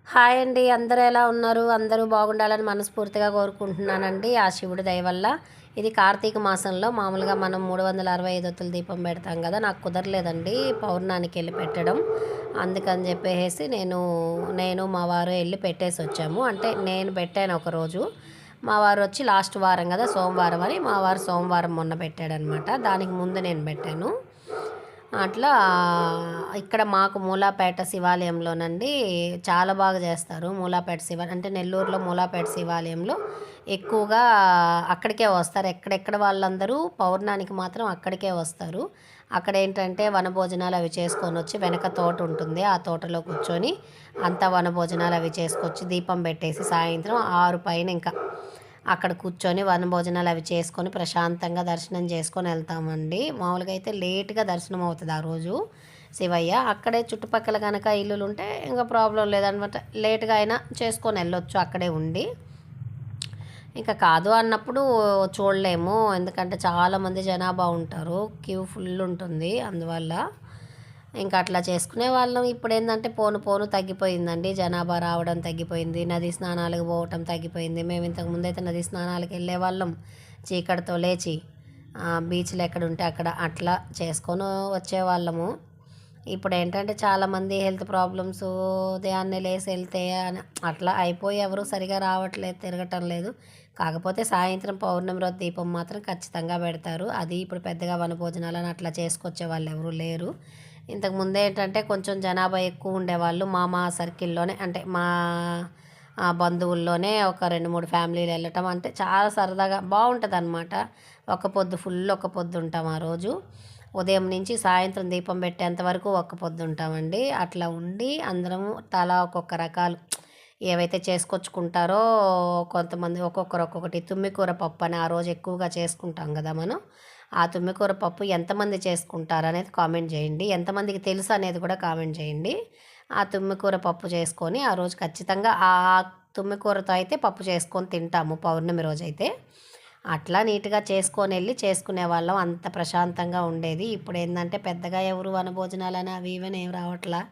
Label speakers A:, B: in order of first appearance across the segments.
A: Hi అండి. అందరూ ఎలా ఉన్నారు? అందరూ బాగుండాలని మనస్ఫూర్తిగా కోరుకుంటున్నానండి. ఆ శివుడి దయ వల్ల. ఇది కార్తీక మాసంలో మామూలుగా మనం 365 ఒత్తుల దీపం పెడతాం కదా! నాకు కుదరలేదండి పౌర్ణానికి వెళ్ళి పెట్టడం. అందుకని చెప్పేసి నేను మా వారు వెళ్ళి పెట్టేసొచ్చాము. అంటే నేను పెట్టాను ఒకరోజు. మా వారు వచ్చి లాస్ట్ వారం కదా! సోమవారం అని మా వారు సోమవారం మొన్న పెట్టాడనమాట. దానికి ముందు నేను పెట్టాను. అట్లా ఇక్కడ మాకు మూలాపేట శివాలయంలోనండి చాలా బాగా చేస్తారు. మూలాపేట అంటే నెల్లూరులో మూలాపేట శివాలయంలో ఎక్కువగా అక్కడికే వస్తారు. ఎక్కడెక్కడ వాళ్ళందరూ పౌర్ణానికి మాత్రం అక్కడికే వస్తారు. అక్కడ ఏంటంటే వనభోజనాలు అవి చేసుకొని వచ్చి వెనక తోట ఉంటుంది. ఆ తోటలో కూర్చొని అంతా వనభోజనాలు అవి చేసుకొచ్చి దీపం పెట్టేసి సాయంత్రం 6 పైన ఇంకా అక్కడ కూర్చొని వనభోజనాలు అవి చేసుకొని ప్రశాంతంగా దర్శనం చేసుకొని వెళ్తామండి. మామూలుగా అయితే లేట్గా దర్శనం అవుతుంది ఆ రోజు శివయ్య. అక్కడే చుట్టుపక్కల కనుక ఇల్లులు ఉంటే ఇంకా ప్రాబ్లం లేదనమాట. లేట్గా అయినా చేసుకొని వెళ్ళొచ్చు అక్కడే ఉండి. ఇంకా కాదు అన్నప్పుడు చూడలేము, ఎందుకంటే చాలామంది జనాభా ఉంటారు, క్యూ ఫుల్ ఉంటుంది. అందువల్ల ఇంకా అట్లా చేసుకునే వాళ్ళం. ఇప్పుడు ఏంటంటే పోను పోను తగ్గిపోయిందండి, జనాభా రావడం తగ్గిపోయింది, నది స్నానాలకు పోవటం తగ్గిపోయింది. మేము ఇంతకుముందు అయితే నది స్నానాలకు వెళ్ళే వాళ్ళం, చీకటితో లేచి బీచ్లు ఎక్కడ ఉంటే అక్కడ అట్లా చేసుకొని వచ్చేవాళ్ళము. ఇప్పుడు ఏంటంటే చాలామంది హెల్త్ ప్రాబ్లమ్స్, ఉదయాన్నే లేసి వెళ్తే అని అట్లా అయిపోయి ఎవరు సరిగా రావట్లేదు, తిరగటం లేదు. కాకపోతే సాయంత్రం పౌర్ణమి రోజు దీపం మాత్రం ఖచ్చితంగా పెడతారు. అది ఇప్పుడు పెద్దగా వనభోజనాలని అట్లా చేసుకొచ్చే వాళ్ళు ఎవరు లేరు. ఇంతకుముందు ఏంటంటే కొంచెం జనాభా ఎక్కువ ఉండేవాళ్ళు. మా సర్కిల్లోనే అంటే మా బంధువుల్లోనే ఒక 2-3 ఫ్యామిలీలు వెళ్ళటం అంటే చాలా సరదాగా బాగుంటుంది అనమాట. ఒక్క పొద్దు ఉంటాం ఆ రోజు. ఉదయం నుంచి సాయంత్రం దీపం పెట్టేంత వరకు ఒక్క పొద్దు ఉంటామండి. అట్లా ఉండి అందరము తలా ఒక్కొక్క రకాలు ఏవైతే చేసుకొచ్చుకుంటారో, కొంతమంది ఒక్కొక్కరు ఒక్కొక్కటి. తుమ్మికూర పప్పు అని ఆ రోజు ఎక్కువగా చేసుకుంటాం కదా మనం. ఆ తుమ్మికూర పప్పు ఎంతమంది చేసుకుంటారు అనేది కామెంట్ చేయండి. ఎంతమందికి తెలుసు అనేది కూడా కామెంట్ చేయండి. ఆ తుమ్మికూర పప్పు చేసుకొని ఆ రోజు ఖచ్చితంగా ఆ తుమ్మికూరతో అయితే పప్పు చేసుకొని తింటాము పౌర్ణమి రోజైతే. అట్లా నీట్గా చేసుకొని వెళ్ళి చేసుకునే వాళ్ళం. అంత ప్రశాంతంగా ఉండేది. ఇప్పుడు ఏంటంటే పెద్దగా ఎవరు వనభోజనాలని అవి ఇవని ఏం రావట్లా.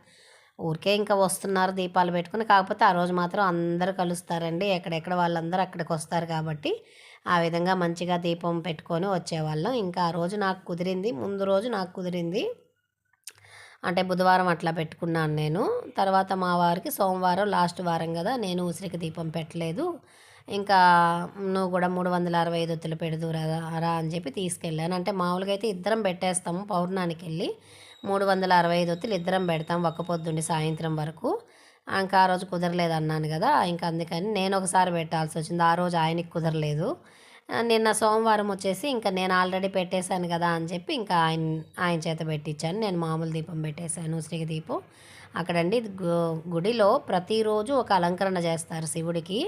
A: ఊరికే ఇంకా వస్తున్నారు దీపాలు పెట్టుకుని. కాకపోతే ఆ రోజు మాత్రం అందరూ కలుస్తారండి. ఎక్కడెక్కడ వాళ్ళందరూ అక్కడికి వస్తారు కాబట్టి ఆ విధంగా మంచిగా దీపం పెట్టుకొని వచ్చేవాళ్ళం. ఇంకా ఆ రోజు నాకు కుదిరింది, ముందు రోజు నాకు కుదిరింది అంటే బుధవారం అట్లా పెట్టుకున్నాను నేను. తర్వాత మా వారికి సోమవారం లాస్ట్ వారం కదా, నేను ఉసిరికి దీపం పెట్టలేదు. ఇంకా నువ్వు కూడా 365 ఒత్తులు పెడుదురా రా అని చెప్పి తీసుకెళ్ళాను. అంటే మామూలుగా అయితే ఇద్దరం పెట్టేస్తాము పౌర్ణానికి వెళ్ళి. 365 ఒత్తులు ఇద్దరం పెడతాం ఒక్క పొద్దుండి సాయంత్రం వరకు. ఇంకా ఆ రోజు కుదరలేదు అన్నాను కదా, ఇంకా అందుకని నేను ఒకసారి పెట్టాల్సి వచ్చింది. ఆ రోజు ఆయనకి కుదరలేదు. నిన్న సోమవారం వచ్చేసి ఇంకా నేను ఆల్రెడీ పెట్టేశాను కదా అని చెప్పి ఇంకా ఆయన చేత పెట్టించాను. నేను మామూలు దీపం పెట్టేశాను, ఉసిరిక దీపం. అక్కడండి గుడిలో ప్రతిరోజు ఒక అలంకరణ చేస్తారు శివుడికి.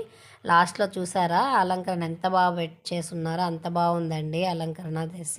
A: లాస్ట్లో చూసారా అలంకరణ ఎంత బాగా చేస్తున్నారో, అంత బాగుందండి అలంకరణ చేసి.